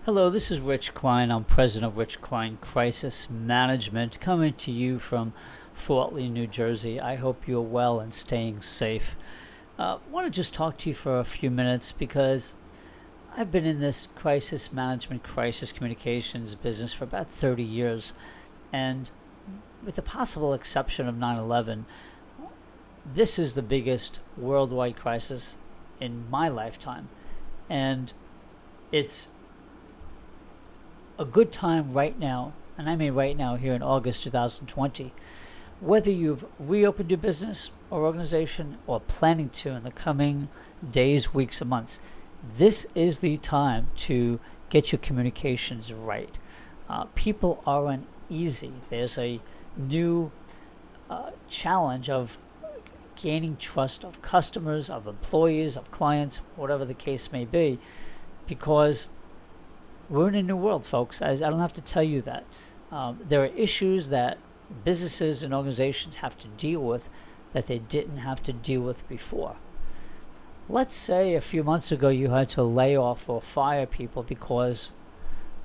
Hello, this is Rich Klein. I'm president of Rich Klein Crisis Management, coming to you from Fort Lee, New Jersey. I hope you're well and staying safe. I want to just talk to you for a few minutes because I've been in this crisis management, crisis communications business for about 30 years. And with the possible exception of 9/11, this is the biggest worldwide crisis in my lifetime. And it's a good time right now, and I mean right now here in August 2020, whether you've reopened your business or organization or planning to in the coming days, weeks, or months, this is the time to get your communications right. People are uneasy. There's a new challenge of gaining trust of customers, of employees, of clients, whatever the case may be, because we're in a new world, folks. I don't have to tell you that. There are issues that businesses and organizations have to deal with that they didn't have to deal with before. Let's say a few months ago you had to lay off or fire people because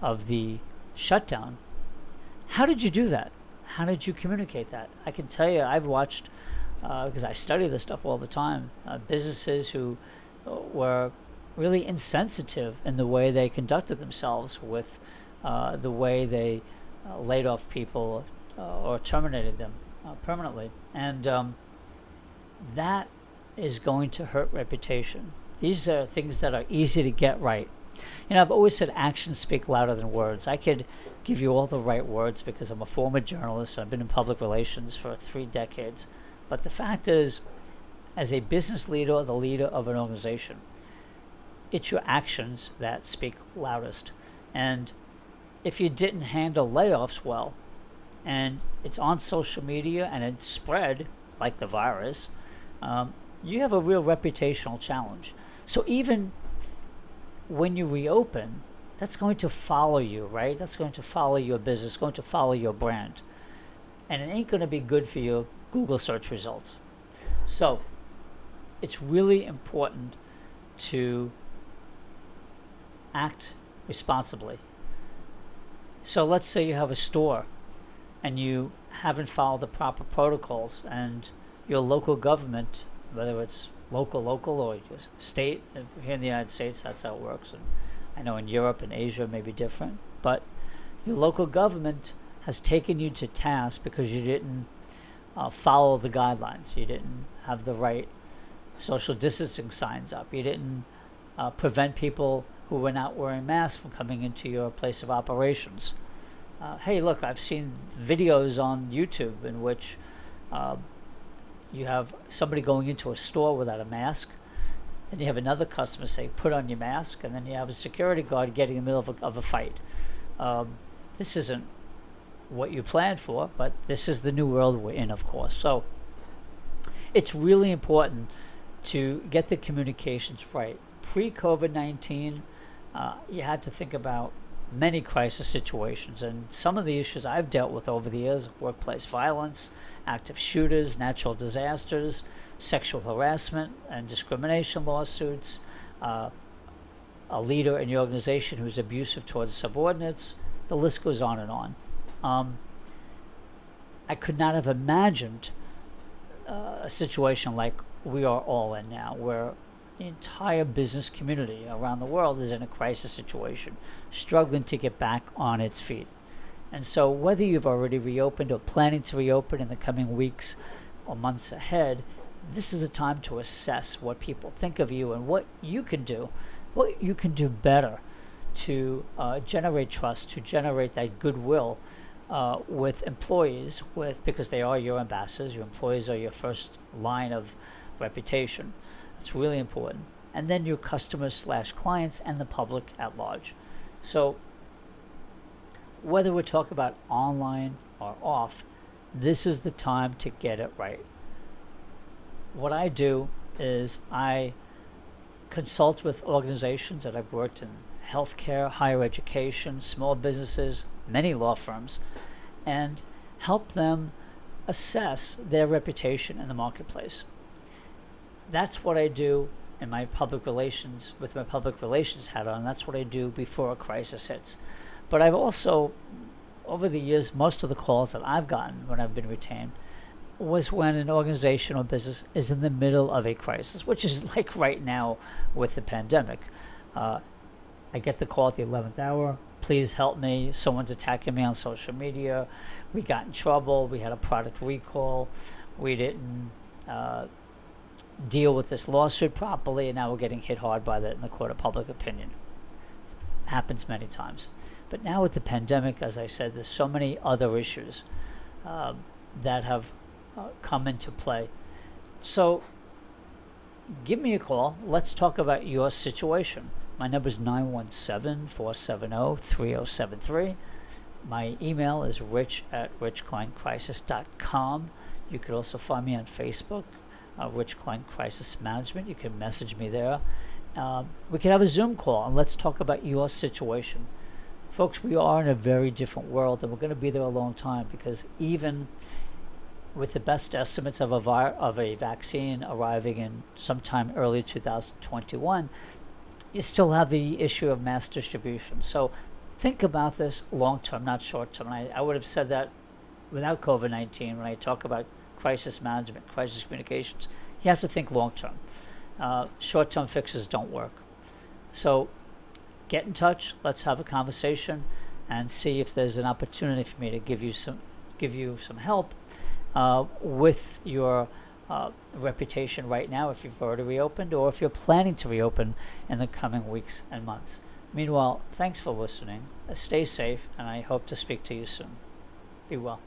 of the shutdown. How did you do that? How did you communicate that? I can tell you, I've watched, because I study this stuff all the time, businesses who were really insensitive in the way they conducted themselves with the way they laid off people or terminated them permanently. And that is going to hurt reputation. These are things that are easy to get right. You know, I've always said actions speak louder than words. I could give you all the right words because I'm a former journalist. I've been in public relations for 3 decades. But the fact is, as a business leader or the leader of an organization, it's your actions that speak loudest. And if you didn't handle layoffs well, and it's on social media and it's spread like the virus, you have a real reputational challenge. So even when you reopen, that's going to follow you, right? That's going to follow your business, going to follow your brand. And it ain't going to be good for your Google search results. So it's really important to act responsibly. So let's say you have a store and you haven't followed the proper protocols, and your local government, whether it's local or your state, here in the United States, that's how it works. And I know in Europe and Asia it may be different, but your local government has taken you to task because you didn't follow the guidelines. You didn't have the right social distancing signs up. You didn't prevent people who were not wearing masks from coming into your place of operations. Hey, look, I've seen videos on YouTube in which you have somebody going into a store without a mask, then you have another customer say, put on your mask, and then you have a security guard getting in the middle of a fight. This isn't what you planned for, but this is the new world we're in, of course. So it's really important to get the communications right. Pre-COVID-19, you had to think about many crisis situations, and some of the issues I've dealt with over the years: workplace violence, active shooters, natural disasters, sexual harassment and discrimination lawsuits, a leader in your organization who's abusive towards subordinates. The list goes on and on. I could not have imagined a situation like we are all in now, where the entire business community around the world is in a crisis situation, struggling to get back on its feet. And so whether you've already reopened or planning to reopen in the coming weeks or months ahead, this is a time to assess what people think of you and what you can do better to generate trust, to generate that goodwill with employees, because they are your ambassadors. Your employees are your first line of reputation. It's really important. And then your customers/clients and the public at large. So whether we're talking about online or off, this is the time to get it right. What I do is I consult with organizations that I've worked in: healthcare, higher education, small businesses, many law firms, and help them assess their reputation in the marketplace. That's what I do, in my public relations, with my public relations hat on. That's what I do before a crisis hits. But I've also, over the years, most of the calls that I've gotten when I've been retained was when an organization or business is in the middle of a crisis, which is like right now with the pandemic. I get the call at the 11th hour. Please help me. Someone's attacking me on social media. We got in trouble. We had a product recall. We didn't deal with this lawsuit properly, and now we're getting hit hard by that in the court of public opinion. It happens many times. But now with the pandemic, as I said, there's so many other issues that have come into play. So give me a call. Let's talk about your situation. My number is 917-470-3073. My email is rich@richkleincrisis.com. You could also find me on Facebook, Rich Klein Crisis Management. You can message me there. We can have a Zoom call and let's talk about your situation. Folks, we are in a very different world, and we're going to be there a long time, because even with the best estimates of a vaccine arriving in sometime early 2021, you still have the issue of mass distribution. So think about this long term, not short term. And I would have said that without COVID-19 when I talk about crisis management, crisis communications. You have to think long term. Short term fixes don't work. So get in touch. Let's have a conversation and see if there's an opportunity for me to give you some help with your reputation right now, if you've already reopened or if you're planning to reopen in the coming weeks and months. Meanwhile, thanks for listening. Stay safe, and I hope to speak to you soon. Be well.